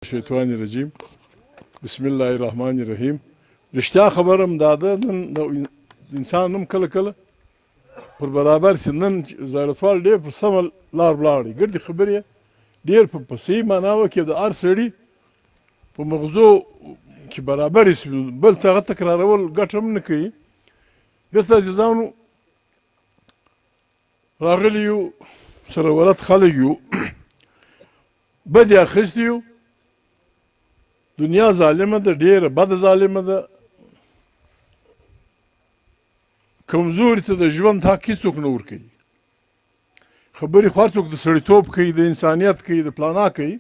الشيطان الرجيم بسم الله الرحمن الرحيم رښتیا خبرم دا ده نن د انسان نوم کله کله پر برابر سي نن زیارتوال ډېر په سمه لار ولاړ ګردې خبرې ډېر په صحیح معنا وکړي د هر سړي په مغزو کې برابر سي بل ته هغه تکرارول ګټه هم نه کوي بیرته عزیزانو راغلي یو سره ولد خلک یو بد یې اخیستي یو دنیا ظالمه ده ډېره بده ظالمه ده کمزوري ته د ژوند حق هېڅوک نه ورکوي خبرې خو هر څوک د سړیتوب کوي د انسانیت کوي د پلانا کوي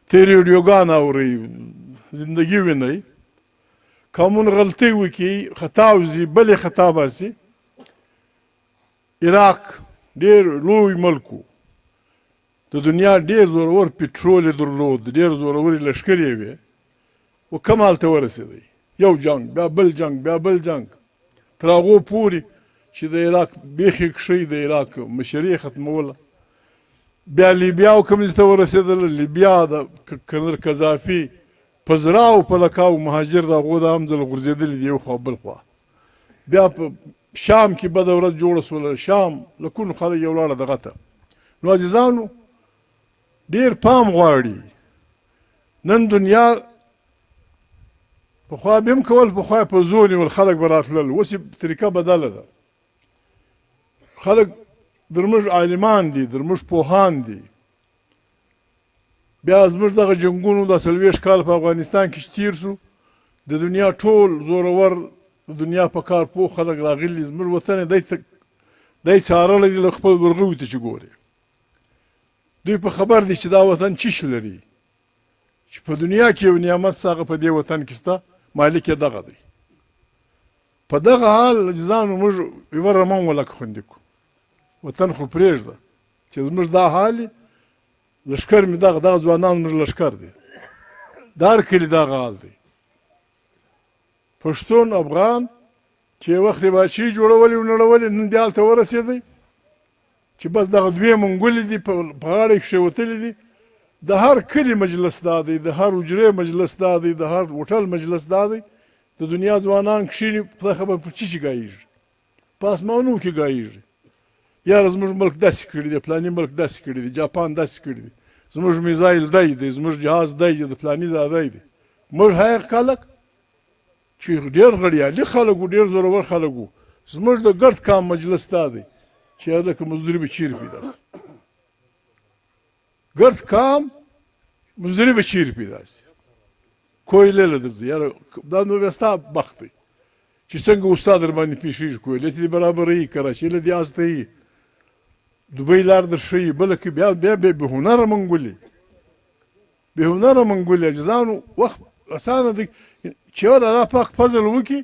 تیرې ویډیوګان اورئ زندګي وینئ قانون غلطۍ وکړي خطا وځي بلې خطا باسي عراق ډېر لوی ملک و د دنیا ډېر زورور پټرول یې درلود ډېر زورورې لښکرې یې وې و کمال ته ورسېدی یو جنګ بیا بل جنګ بیا بل جنګ تر هغو پورې چې د عراق بیخي کښۍ د عراق مشري یې ختموله بیا لیبیا او کوم ځای ته ورسېدله لیبیا د کرنل قذافي په زراو په لکاو مهاجر د هغو د هم ځل غورځېدلي دي یو خوا بل خوا بیا په شام کې بده ورځ جوړه سوله شام له کوڼو خلک یې ولاړه دغه ته نو عزیزانو ډېر پام غواړي نن دنیا پخوا به هم کول پخوا په زور نیول خلک به راتلل اوس یې طریقه بدله ده خلک در موږ عالمان دي در موږ پوهان دي بیا زموږ دغه جنګونو دا 40 کال په افغانستان کې چې تېر سو د دنیا ټول زورور د دنیا په کار پوه خلک راغلي زموږ وطن دی څارلی دی له خپل ورغوي ته چې ګوري دوی په خبر دي چې دا وطن چیش لري چې په دنیا کې یو نعمت ستا هغه په دې وطن کې ستا مالک یې دغه دی په دغه حال عزیزانو موږ یوه رمه ولکه خوندي کړو وطن خو پرېږده چې زموږ دا حال لښکر مې دغه ځوانان زموږ لښکر دی د هر کلي دغه حال دی پښتون افغان چې یو وخت یې باچهي جوړولې و نړولې نن دې هلته ورسېدی چې بس دغه دوې منګولې دي په غاړه یې کښېوتلي دي د هر کلي مجلس دا دی د هر حجرې مجلس دا دی د هر هوټل مجلس دا دی د دنیا ځوانان کښېني خدای خبر په څه شي ګایېږي په اسمانونو کې ګایېږي یاره زموږ ملک داسې کړي دی فلاني ملک داسې کړي دی جاپان داسې کړي دی زموږ میزایل دی دی زموږ جهاز دی د فلاني دا دی دی موږ هغه خلک چې ډېر غړیالي خلک وو ډېر زورور خلک وو زموږ د ګرد کام مجلس دا دی چې هلکه مزدوري به چیرې پیدا سي ګرد کام مزدوري به چیرې پیدا سي کویلې له درځي یاره دا نو بیا ستا بخت دی چې څنګه استاد در باندې پېښېږي کویلې ته دې برابروي کراچۍ له دې استوي دوبۍ لار در ښیي بله کې بیا بې هنره منګولې بې هنره منګولې عزیزانو وخت اسانه دی چې یو د الله پاک فضل وکړي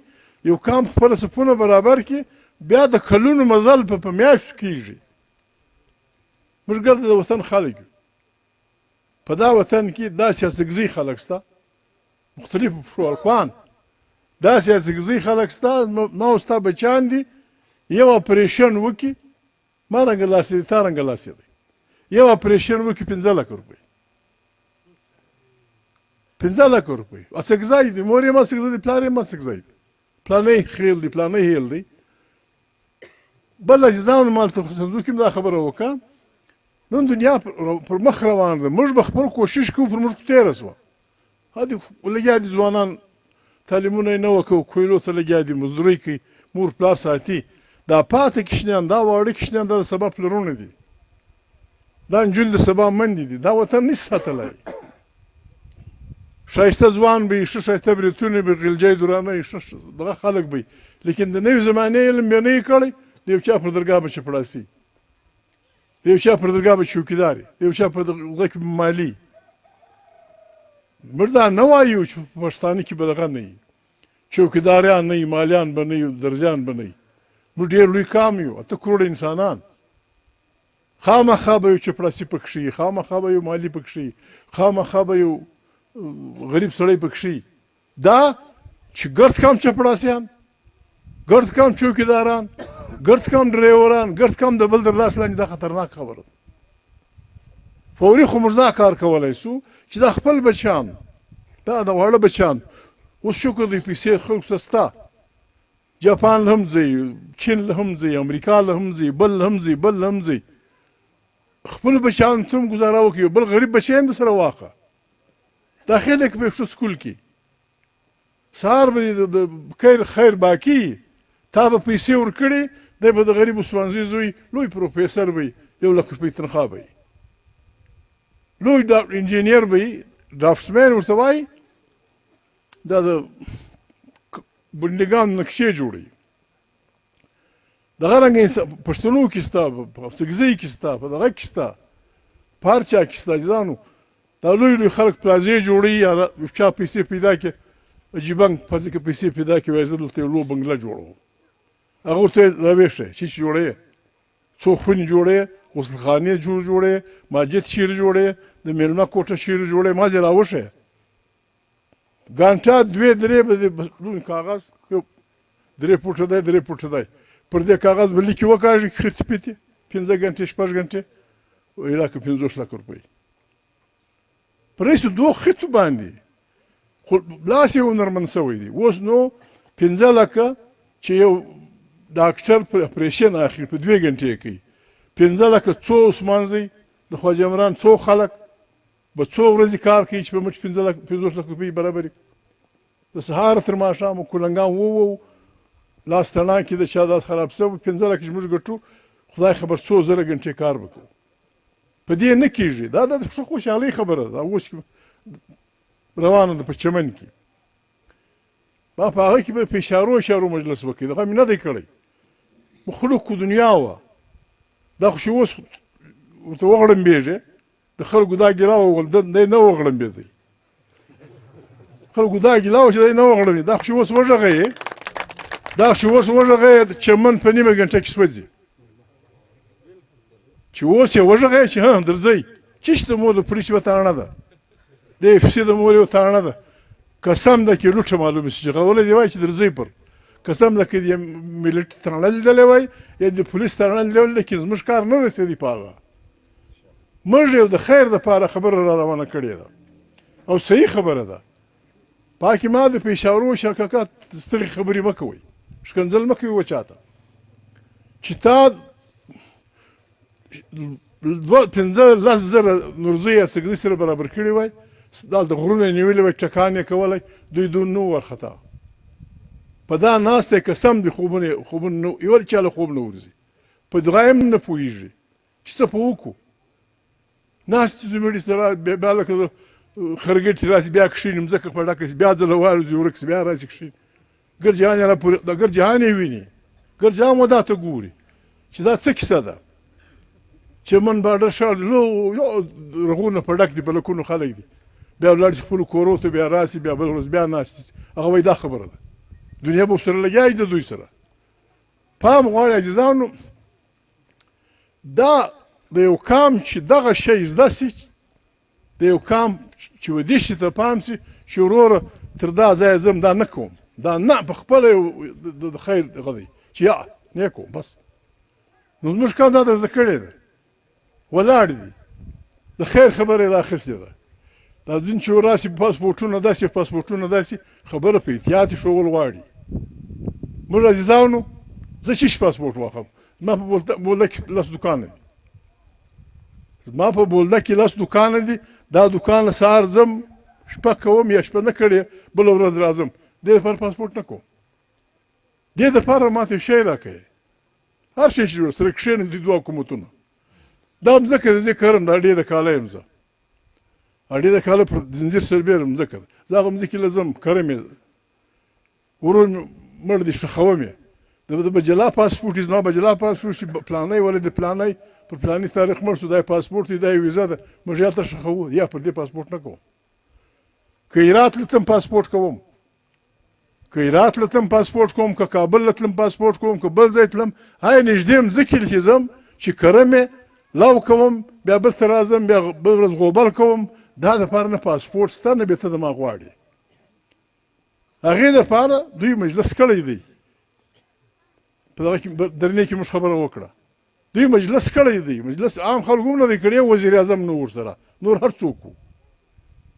یو کام خپله صفونه برابر کړي بیا د کلونو مزل په میاشتو کېږي موږ ګرده د وطن خلک یو په دا وطن کې داسې هڅګزي خلک شته مختلفو پښو الکوان داسې هڅګزي خلک شته ما او ستا بچیان دي یو اپریشن وکړي ما رنګه لاسې دی تا رنګه لاسې دی یو اپریشن وکړي 15 لکه روپۍ 15 لکه روپۍ هڅګزی دی مور یې هم هڅګزی دی پلار یې هم هڅګزی دی پلانی خیل دی پلانی هیل دی بل عزیزانو مالته خصوصو کې دا خبره وکړه نن دنیا پر مخ روان ده موږ به خپل کوشش کوو پر موږ تېره سوه هدې لګیا دي ځوانان تعلیمونه یې نه وکړو کویلو ته لګیا دي مزدورۍ کوي مور پلار ساتي دا پاتې کشنیان دا واړه کشنیان دا د سبا پلرونه دي دا نجونې د سبا مندې دي دا وطن نشي ساتلی ښایسته ځوان به یي ښه ښایسته بریتونه به غلجی دورانه یي ښه دغه خلک به یي لیکن د نوې زمانې علم بیا نه یې کړی د یو چا پر درګاه به چپړاسي د یو چا پر درګاه به چوکیدار د یو چا پر دغه کې مالي موږ دا نه وایو چې په پښتانه کې به دغه نه وي چوکیداریان نه وي مالیان به نه وي درزیان به نه وي موږ ډېر لوی کام یو 8 کروړه انسانان خامخا به یو چپړاسي پکښې وي خامخا به یو مالي پکښې وي خامخا به یو غریب سړی پکښې دا چې ګرد کام چپړاسیان ګرد کام چوکیداران ګرد کام ډریوران ګرد کام د بل در لاس لاندې دا خطرناک خبره ده فوري خو موږ دا کار کولی سو چې دا خپل بچیان دا د واړه بچیان اوس شکر دی پیسې خلکو ته سته جاپان له هم ځي چین له هم ځي امریکا له هم ځي بل هم ځي بل هم ځي خپل بچیانو ته هم ګزاره وکړي بل غریب بچی هم درسره واخله داخل یې کړې په سکول کې سهار به د خیر باقي تا به پیسې ورکړې دی به د غریب عثمانزي زوی لوی پروفیسر به وي 1,00,000 روپۍ تنخوا به وي لوی انجینیر به وي ډرافټسمین ورته وایي دا د بندګانو نقشې جوړوي دغه رنګه پښتنو کې سته په سګزۍ کې سته په دغه کې سته په هر چا کې سته جانو دا لوی لوی خلک پلازې جوړوي یا چا پیسې پیدا کړي عجیبه فرض کې پیسې پیدا کړي وایي زه دلته یو لوی بنګله جوړوم هغه ورته راویښه چې جوړوي څو خونې جوړوي غسلخانې جوړوي مسجد چیرې جوړوي د میلمه کوټه چیرې جوړوي ما ځې راوښیه ګانټه 2-3 به د کاغذ یو 3 فوټه دی 3 فوټه دی پر دې کاغذ به لیکي وکاږي خطي پیتي 15 غنټې 6 غنټې وایي راکړه 50 لک روپۍ پر هېڅ دوه خطو باندې خو لاس یې هنرمند سوی دی اوس نو 15 لکه چې یو ډاکټر پر اپریشن اخلي په 2 غنټې کوي 15 لکه څو عثمانزي د خواجه عمران څو خلک به څو ورځې کار کوي چې په مټ 50 لک روپۍ برابري د سهار تر ماښامه کولنګان وو لاس تڼاکې د چا داس خراب شوی 15 لکه چې موږ ګټو خدای خبر څو زره غنټې کار وکړو په دې نه کېږي دا د خوشحالۍ خبره ده اوس روانه ده په چمن کې ما په هغه کې به په اشارو مجلس وکړي دغه مې نه دی کړی مخلوق دنیا وه دا خو چې اوس ورته وغړمبېږي د خلکو دا ګیله وغول دی نه وغړمبېدی خلکو دا ګیله و چې دی نه وغړمبېد دا خو چې اوس وغږی دا چې اوس وغږی د چمن په نیمه ګنټه کې سوځي چې اوس یې وغږی چې درځئ چیشته مو د پولیس یوه تاڼه ده د اف سي د مور یوه تاڼه ده قسم ده کې لوټه معلومه شي چې غولی دی وایي چې درځئ پر قسم ده کې د ملټي تاڼه لیدلی وای یا د پولیس تاڼه لیدلی لیکن زموږ کار نه رسېدی په هغه موږ یو د خیر دپاره خبره را روانه کړې ده او صحیح خبره ده پاکې ما د په اشارو شکاکات سترې خبرې مه کوئ ښکنځل مه کوئ وچاته چې تا 15 زره نورزۍ یا سګزۍ سره برابر کړي وای دا د غرونه یې نیولي وای ټکان یې کولی دوی دون نه ورخطا په دا ناست دی قسم دی خوبونه یو چا له خوب نه ورځي په دغه هم نه پوهېږي چې څه په وکړو ناست زموږ سره بیا لکه خرګټې راسي بیا کښېني مځکه په ډکه سي بیا ځله والوځي ورک سي بیا راسي کښېني ګر جهان یې راپورې د ګر جهان یې ویني ګر جهان و دا ته ګوري چې دا څه کیسه ده چمن باډر ښار رغونه په ډک دي په لکونو خلک دي بیا ولاړ شي خپلو کورو ته بیا راسي بیا بل ورځ بیا ناست هغه وایي دا خبره ده دنیا به ورسره لګیا د دوی سره پام غواړي عزیزانو دا د یو قام چې دغه شی زده سي د یو قام چې و دې شي ته پام سي چې وروره تر دا ځایه زه دا نه کوم دا نه په خپله د خیر دغه دی چې یا نه کوم بس نو زموږ کار دا زده کړې ده ولاړ دي د خیر خبره یې رااخیستې ده دا دین چې راسي پاسپورټونه داسې خبره په احتیاط ښوول غواړي موږ عزیزانو زه چې پاسپورټ واخلم زما په بولده کې لس دوکانه دي زما په بولده کې لس دوکانه دي دا دوکان سهار ځم شپه کوم یا شپه نه کړې بله ورځ راځم دې دپاره پاسپورټ نه کوم دې دپاره ماته یو شی راکوي هر شی چې سره کښېنم دي دوه حکومتونه دا مځکه د زه کرم دا ډېره کاله یم زه ډېره کاله پر زنځیر سربېره مځکه ده زه هغه مځکې له ځم کرم یې ورور مړ دي ښخوم یې د به جلا پاسپورټ زما به جلا پاسپورټ شي پلانی ولې د پلانی پر پلانی تاریخ مړ شو دا یې پاسپورټ دی دا یې ویزه ده موږ هلته ښخوو یا پر دې پاسپورټ نه کوم که هرات لتم پاسپورټ کوم که هرات لتم پاسپورټ کوم که کابل لتلم پاسپورټ کوم که بل ځای تلم هغه نږدې مځکې چې ځم چې کرم یې لو کوم بیا بل ته راځم بیا بل ورځ غوبل کوم دا دپاره نه پاسپورټ شته نه بېرته د ما غواړي هغې دپاره دوی مجلس کړی دی په دغه کې درنې کې موږ خبره وکړه دوی مجلس کړی دی، مجلس عام خلکو هم نه دی کړی، وزیر اعظم نه ورسره، نور هر څوک وو،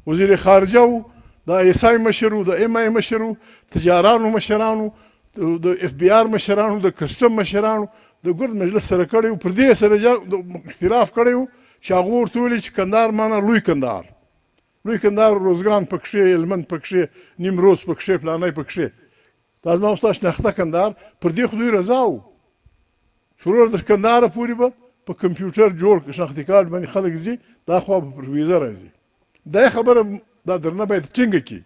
وزیر خارجه وو، د ایس آی مشر وو، د ایم آی مشر وو، تجارانو مشرانو، د اف بي آر مشرانو، د کسټم مشرانو، د ګرد مجلس سره کړی وو. پر دې سره اختلاف کړی وو چې هغه ورته ویلي چې کندهار معنا لوی کندهار، لوی کندهار روزګان پکښې، هلمند پکښې، نیمروز پکښې، فلانی پکښې، دا زما ستا شناخته کندهار. پر دې خو دوی رضا وو. شروع تر کندهاره پورې به په کمپیوټر جوړ شناختي کارت باندې خلک ځي، دا خوا به پر ویزه راځي. دا خبره دا درنه باید ټینګه کړي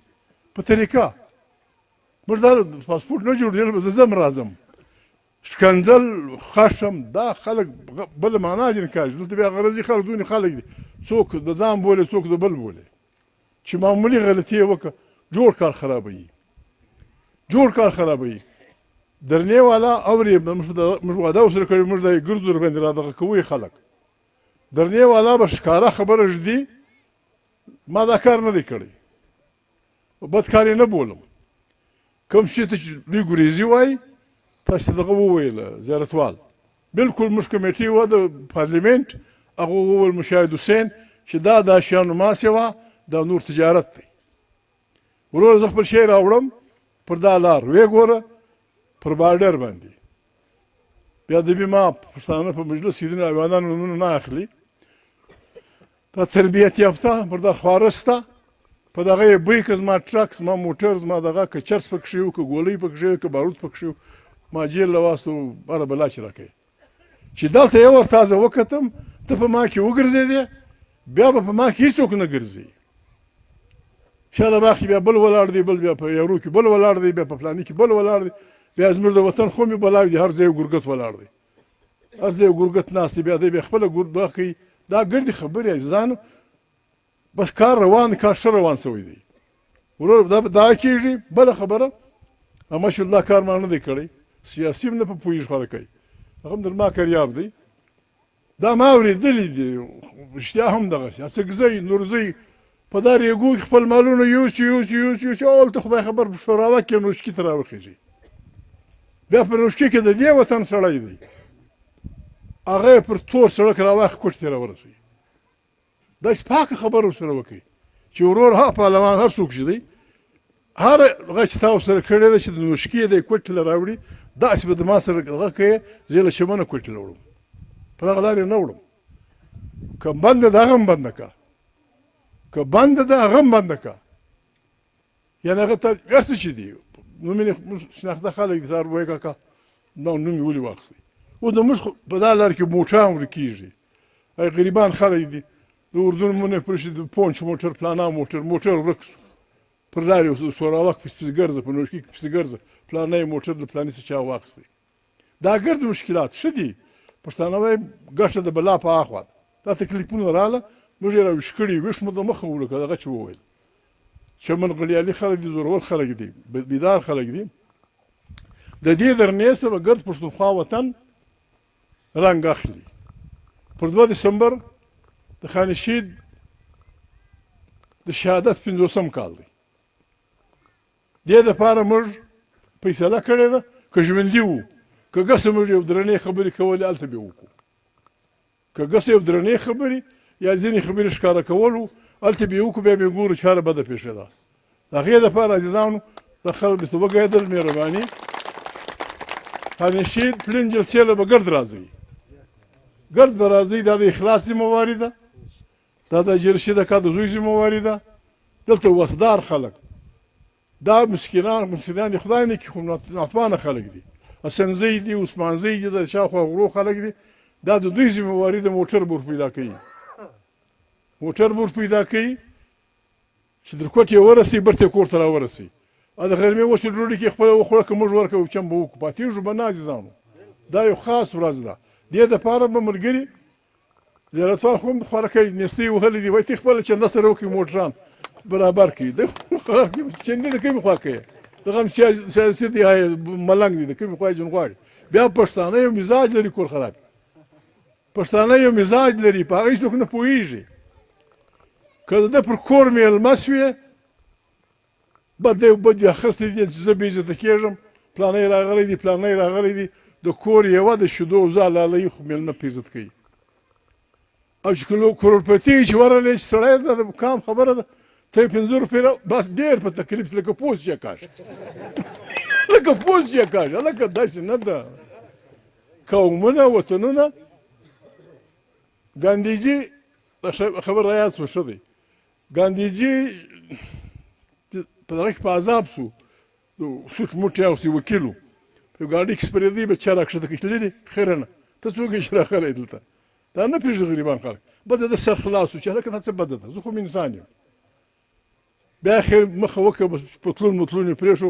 په طریقه. موږ دا پاسپورټ نه جوړېدل، زه ځم راځم، شکنځل، خشم، دا خلک بله معنا ځینې کار. دلته بیا غرضي خلک دونې خلک دي، څوک د ځان بولي، څوک د بل بولي، چې معمولي غلطي یې وکړه جوړ کار خرابوي، جوړ کار خرابوي. درنې والا اوري، موږ واده ورسره کړی، موږ دا یې ګرځو در باندې را دغه کوي خلک. درنې والا به ښکاره خبره ږدي، ما دا کار نه دی کړی، بد کار یې نه بولم. کوم شي ته چې دوی ګریزي وایي، تاسو دغه وویل زیارتوال، بلکل موږ کمیټې وه د پارلیمنټ، هغه وویل مشاهد حسین چې دا د اشیانو ماسې وه، دا نور تجارت دی. وروره زه خپل شی راوړم پر دا لار، ویې ګوره پر بارډر باندې بیا د ما پښتانه په مجلس کې ځینې حیوانانو نومونه نه اخلي، دا تربیت یافته پر دا خواره سته، په دغه یې بوی که زما ټرک، زما موټر، زما دغه که چرس پکښې وو، که ګولۍ پکښې وو، که بارود پکښې وو، ما جیل له واستو هره بلا چې راکوي. چې دلته یې ورته زه وکتم، ته په ما کې وګرځېدې، بیا به په ما کې هېڅوک نه ګرځي. شاله باغ کې بیا بل ولاړ دی، بل بیا په یارو کې بل ولاړ دی، بیا په فلاني کې بل ولاړ دی، بیا زموږ د وطن خو مې بلاوي دي، هر ځای ګورګت ولاړ دی، هر ځای ګورګت ناست دی، بیا دی بیا خپله دغه کوي. دا ګردې خبرې عزیزانو، بس کار روان، کار ښه روان سوی دی. ورور دا کېږي. بله خبره، ماشاءالله کار ما نه دی کړی، سیاسي هم نه په پوهېږي خلک کوي، هغه هم در ما کریاب دی. دا ما اورېدلي دي، رښتیا هم دغسې اڅکزی، نورزی په دا ریګو کې خپل مالونه یوسي، هلته خدای خبر په شوراوه کې نوشکي ته راوخېږي. بیا په نوشکي کې د دې وطن سړی دی، هغه یې پر تور سړک راواخې کوټې ته راورسوي. داسې پاکه خبره ورسره وکړئ چې ورور ها پارلمان هر څوک چې دی، هر هغه چې تا ورسره کړې ده چې د نوشکي دی کوټې له راوړي، داسې به د ما سره دغه کوې، زه یې له چمنه کوټې له وړم، په دغه لار یې نه وړم. که بنده ده هغه هم بنده که، که بنده ده هغه هم بنده که. یعنې هغه ته هر څه چې دي نوم یې موږ شناخته خلک دي، سهار وایي کاکا دا نوم یې ولې واخیستی. اوس د موږ په دا لار کې موټران ورکېږي، غریبان خلک دي، د اردن مونږ پرېښي، د پونچ موټر، پلانا موټر ورک سو، پر لار یې شوراوک پسې ګرځه، په نوشکي کې پسې ګرځه، پلانی موټر د پلاني څه چا واخیستی. دا ګرد مشکلات ښه دي. پښتانه وایي ګټه د بلا په اخوا ده. دا تکلیفونه راغله، موږ یې راویښ کړي، ویښ مو د مخه ولکه دغه چې وویل. چمن غلیالي خلک دي، زورور خلک دي، بیدار خلک دي. د دې درنې سره به ګرد پښتونخوا وطن رنګ اخلي. پر 2 دسمبر د خانشید د شهادت 50م کال دی. دې دپاره موږ فیصله کړې ده، که ژوندي وو، که ګسه موږ یو درنې خبرې کولې، هلته به یې وکړو. که ګسه یو درنې خبرې یا ځینې خبرې ښکاره کولو، هلته به یې وکړو، بیا به یې ګورو چاره بده پېښه ده. د هغې دپاره عزیزانو د خلکو ته وګایدل مهرباني. خانشید تلین جلسې له به ګرد راځئ، ګرد به راځئ. دا د اخلاص ذمهواري ده، دا د جرشید اکا د زوی ذمهواري ده. دلته وسدار خلک، دا مسکینان دي، خدای نه کړي، خو ناتوانه خلک دي، حسنزی دي، عثمانزی دي، د شاوخوا غرو خلک دي. دا د دوی ذمهواري ده، موټر به ورپیدا کوي، موټر به ورپیدا کوي چې در کوټ یې ورسوي، برته یې کور ته راورسوي. د غرمې وچې ډوډۍ کې خپله وخوړه، که موږ ورکوو چم به وکړو، پاتېږو به نه عزیزانو. دا یو خاص ورځ ده. دې دپاره به ملګري زیارتوال خو هم خواره کوي، نیستۍ وهلي دي، وایي ته خپله چنده سره وکړي، موټران برابر کړي. د چندې د کومې خوا کوي؟ دغه هم سیاسي دي، ملنګ دي، د کومې خوا یې ځین غواړي. بیا پښتانه یو مزاج لري، کور خراب. پښتانه یو مزاج لري، په هغه هېڅوک نه پوهېږي. که د ده پر کور مېلمه شوې، بد دی اخیستی دي چې زه بې عزته کېږم، پلانی راغلی دی، پلانی راغلی دی، د کور یوه د شیدو ځالالۍ خو مېلمه په عزت کوي او چې کروړپتي چې ورغلی چې سړی دا د کام خبره ده ته یې 50 روپۍ بس ډېر په تکلیف لکه پوست یې کاږه لکه پوست یې کاږه لکه داسې نه ده قومونه وطنونه ګاندیجي خبر را یاد شو ښه دی ګاندیجي په دغه کې په عذاب شو سوټ موټ یې اغوستی وکیل و په ګاډۍ کې سپرېدی به چا راکښته کړي تللي خیره نه ته څوک یې چې راغلی دلته دا نه پرېږدي غریبان خلک بده د سر خلاص و چې هلکه دا څه بده ده زه خو انسان یم بیا خیر مخه وکړه بس پتلون متلون یې پرېښو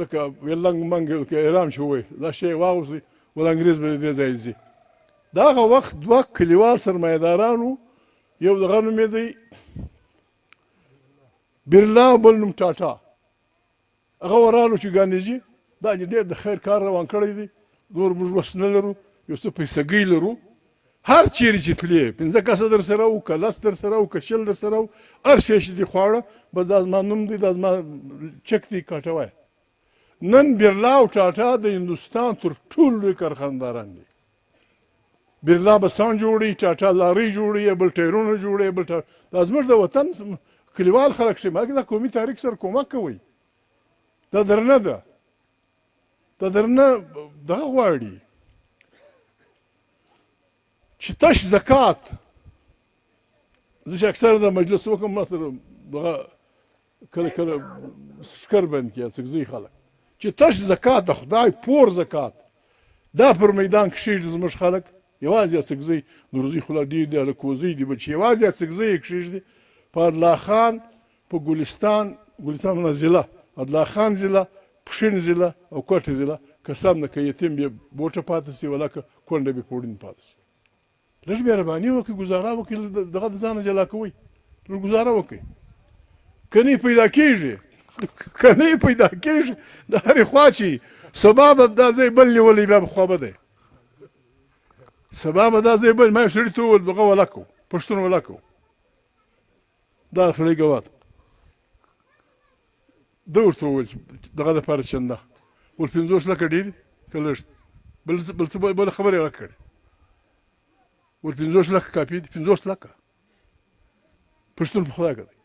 لکه لنګ منګ لکه ایران چې ووایي دا شی یې واغوستی ول انګرېز به د دې ځای ځي د هغه وخت دوه کلیوال سرمایهداران وو یو دغه نوم یې دی برلا بل نوم ټاټا هغه ورالو چې ګاندیجي دا ډېر د خیر کار روان کړی دی نور موږ وس نه لرو یو څه پیسګۍ لرو هر چیرې چې تلې 5 کسه در سره وو که 10 در سره وو که 20 در سره وو هر شی چې دې خواړه بس دا زما نوم دی دا زما چک دی کاټه وایه نن برلا او ټاټا د هندوستان تر ټولو لوی کارخانهداران دي برلا بسان جوړوي ټاټا لارۍ جوړوي بل ټایرونه جوړوي بل دا زموږ د وطن کلیوال خلک شي مګر دا قومي تاریخ سره کومک کوي دا درنه ده دا درنه دغه غواړي چې تش زکات زه چې اکثر د مجلس وکړم ما سره دغه کله کله شکر بند کړي څکزي خلک چې تش زکات د خدای پور زکات دا پر میدان کښېږدي زموږ خلک یوازې څکزي نورزي خو لا ډېر دي هلکوزي دي چې یوازې څکزي یې کښېږدي په ادلا خان په ګلستان نه ضلع ادلا خان ضلع پښین ضلع او کوټې ضلع قسم نه که یتیم بیا بوټه پاتې سي ولا که کونډه بې پوړین پاتې سي لږ مهرباني وکړئ ګزاره وکړئ دغه د ځانه جلا کوئ لږ ګزاره وکړئ که نه پیدا کېږي که نه پیدا کېږي د هرې خوا چې سبا به دا ځای بل نیولی بیا به خوا به دی سبا به دا ځای بل ما یو سړي ته وویل دغه ولا کوو پښتون ولا کوو دا سړی ګواه ده ده ورته وویل چې دغه دپاره چنده ول 50 لکه ډېر که لږ بل څه بله خبره یې راکړې ول 50 لکه کافي دي 50 لکه پښتون په خدای که دی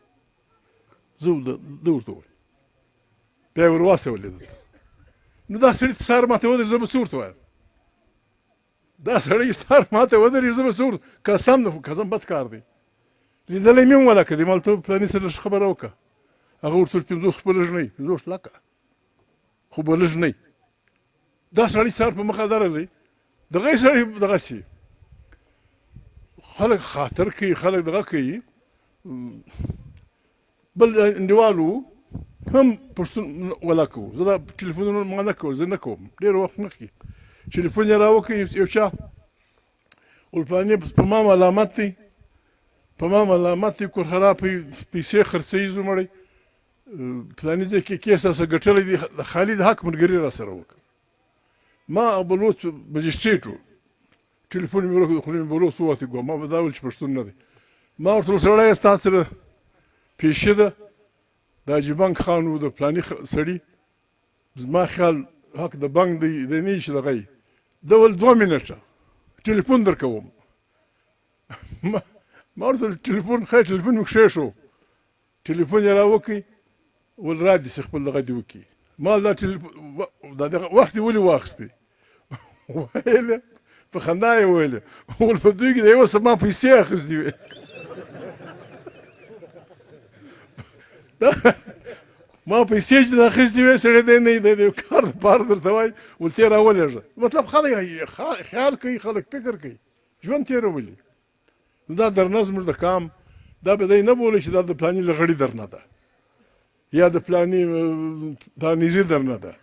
زه ده ورته وویل بیا یې ور واستولې دلته نو دا سړي ته سهار ماته ودرېږي زه به څه ورته وایم دا سړی سهار ماته ودرېږي زه به څه ورته قسم بد کار دی لیدلی مې هم ولکه دی ما ورته فلاني سره لږ خبره وکړه هغه ورته ویل 50 خو به لږ نه وي 50 لکه خو به لږ نه وي دا سړی سهار په مخه درغلی دغه یې سړی دغسې خلک خاطر کوي خلک دغه کوي بل انډیوال وو هم پښتون ولا کوو زه دا ټلیفونونه ما نه کوم زه نه کوم ډېر وخت مخکې ټلیفون یې راوکړ یو چا ول فلاني په ما ملامت دی په ما ملامت دی کور خراب پیسې خرڅوي زمړی فلاني ځای کې کیس راسه ګټلی دی خالد حق ملګري را سره وکړه ما بلوڅ مجسټریټ و ټلیفون مې ورکړ خولې مې بلوڅ ووتې ګوه ما به دا ویل چې پښتون نه دی ما ورته ویل سړی ستا سره پیشې ده دا حاجي بنګ خان و د فلاني سړي زما خیال حق د بنګ دی د نه چې دغه یي ده ویل 2 منټه ټلیفون در کوم ما ورته ټلیفون خیر ټلیفون مې کښې شو ټلیفون یې راوکړ ول را دې چې خپل دغه دې وکړي ما دا دغه وخت یې ولې واخیستی ویلې په خندا یې ویلې ول په دوی کې د یوه څه ما پیسې اخیستې وې ما پیسې چې د اخیستې وې سړی دی نه د کار دپاره درته وایي ول تې راولېږه مطلب خلک خیال کوي خلک فکر کوي ژوند تېرولي نو دا درنه زموږ د کام دا به دی نه بولي چې دا د فلاني لغړي درنه ده یا د فلاني پانیزي درنه ده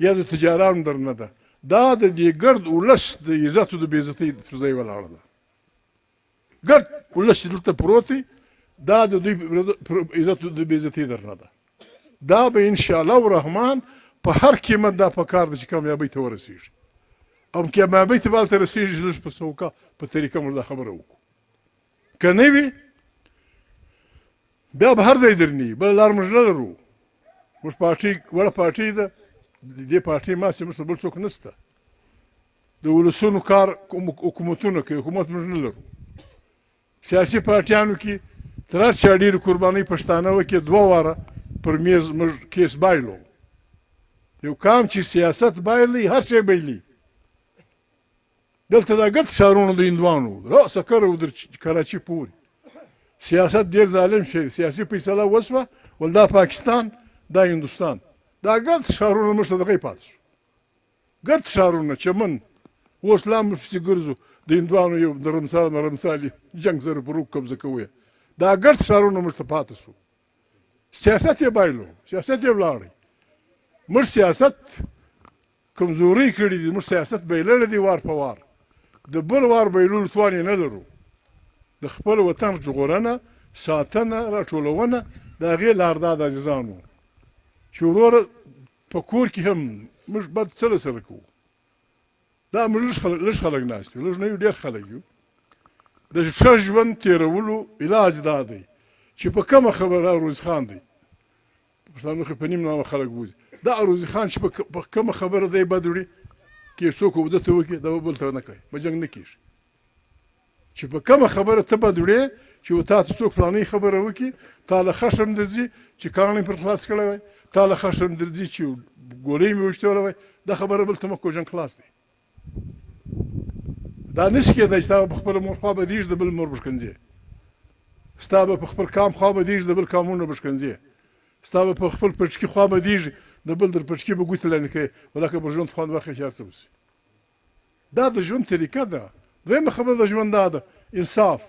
یا د تجارانو درنه ده دا د دې ګرد ولس د عزت او د بېعزتۍ پر ځای ولاړه ده ګرد ولس چې دلته پروت دی دا د دوی عزت او د بېعزتۍ درنه ده دا به انشاءالله الرحمن په هر قیمت دا پکار ده چې کامیابۍ ته ورسېږي او کامیابۍ ته به هلته رسېږي لږ په سوکه په طریقه موږ دا خبره وکړو که نه وي بیا به هر ځای درني بله لار موږ نه لرو موږ پارټۍ وړه پارټۍ ده د دې پارټۍ ماسې موږ سره بل څوک نشته د ولسونو کار حکومتونه کوي، حکومت موږ نه لرو. سیاسي پارټیانو کې تر هر چا ډېرې قربانۍ پښتانه وکړي، 2 واره پر میز موږ کیس بایلو. یو کام چې سیاست بایلي هر شی بایلي. دلته دا ګډ ښارونه د هندوانو راسه کره در کراچي پورې سیاست ډېر ظالم شی دی. سیاسي فیصله وسوه ول دا پاکستان دا هندوستان، دا ګډ ښارونه موږ ته دغه پاتې شو. ګډ ښارونه چمن اوس لا موږ پسې ګرځو د هندوانو یو د رمسالي جنګ سره پر روک قبضه کوي. دا ګډ ښارونه موږ ته پاتې شو. سیاست یې بایلو، سیاست یې ولاړی. موږ سیاست کمزوري کړي دي، موږ سیاست بایللی دی وار په وار. د بل وار بایلولو توان یې نه لرو. د خپل وطن ژغورنه، ساتنه، راټولونه د هغې لار دا د عزیزانو چې وروره په کور کې هم موږ باید څه له سره کوو. دا موږ لږ خلک ناست یو، لږ نه یو، ډېر خلک یو. د ښه ژوند تېرولو علاج دا دی چې په کومه خبره روزي خان دی، پښتانه خو په نیم نامه خلک بوځي، دا روزي خان چې په کومه خبره دی بد وړي کې څوک اوده ته وکړي دا به بل ته نه کوي، به جنګ نه کېږي. چې په کومه خبره ته بد وړې چې تا ته څوک فلانۍ خبره وکړي، تا له خشم درځي چې کاڼی پر خلاص کړی وی، تا له خشم درځي چې ګولۍ مې وشتولی وی، دا خبره بل ته مه کوه، جنګ خلاص دی. دا نشي کېدی چې ستا به په خپله مور خوا بدېږي د بل مور به ښکنځې، ستا به په خپل قام خوا بدېږي د بل قامونه به ښکنځې، ستا به په خپل پټکي خوا بدېږي د بل در پټکي به ګوتې لاندې کوي، ولکه به ژوند خوند واخلي چې هر څه وشي. دا د ژوند طریقه ده. دویمه خبره د ژوند دا ده انصاف.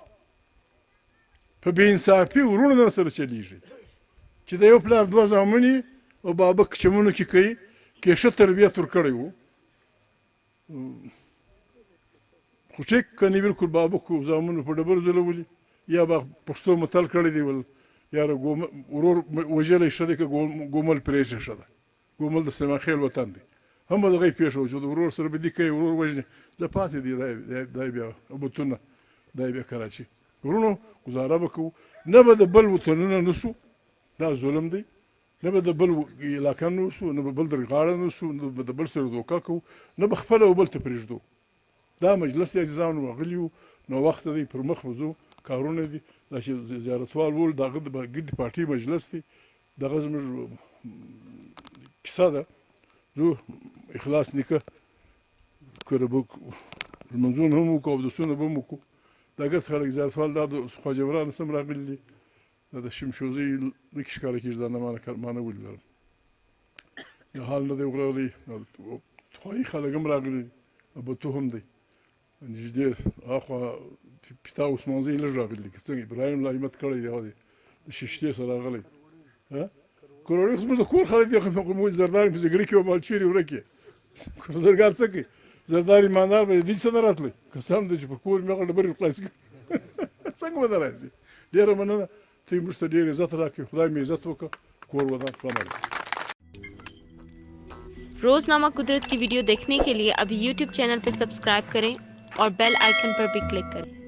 په بې انصافي ورونه در سره چلیږي چې د یو پلار 2 زامن او بابک چمونو کې کوي کې ښه تربیت ورکړی و، خو ټیک کنې بلکل بابک و زامنو په ډبرو ځلولي، یا به پښتو متل کړی دی ول یاره ورور وژلی ښه دی که ګومل پرېږدي ښه ده. ګومل د سلیمان خېل وطن دی، هم به دغه یې پېښه وه چې د ورور سره بدي کوي، ورور وژني، زه پاتې دی دا بیا بوتونه، دا بیا کراچي. ورونو ګزاره به کوو، نه به د بل وطنونه نسو، دا ظلم دی، نه به د بل علاقه نسو، نه به بل در غاړه نسو، نه به د بل سره دوکه کوو، نه به خپله و بل ته پرېږدو. دا مجلس د عزیزانو راغلي وو، نو وخت دی پر مخ وځو، کارونه دي. دا چې زیارتوال ول د هغه د ګردې پارټۍ مجلس دی، دغه زموږ کیسه ده. ځو اخلاص نیکه کره به لمونځونه هم وکړو، اودسونه به هم وکړو. دا ګرد خلک زیارتوال دا د خواجه وران سم راغلي دي، دا د شمشوزۍ نه کې ښکاره کېږي، دا نه ما نه ولي لرم. یا حال نه دی وغرالی، خواهي خلک هم راغلي دي، ابوتو هم دی نږدې هاخوا پیتا عثمانزۍ لږ راغلي دي، که څنګه ابراهیم الله همت کړی دی، هغه دی د شیشتې سره راغلی. کورنۍ خو زموږ د کور خلک دي، خو زردار یې په زګري کې وبال چیرې ورک یې زرګار څه کوي، زردار ایماندار به دې څه نه راتلی، قسم دی چې په کور مې هغه ډبرې خلاص کړي څنګه به نه راځي. ډېره مننه، ته موږ ته ډېر عزت راکړې، خدای مې عزت وکړه، کور ودان. السلام علیکم. रोजनामा कुदरत की वीडियो देखने के लिए अभी YouTube चैनल पर सब्सक्राइब करें और बेल आइकन पर भी क्लिक करें।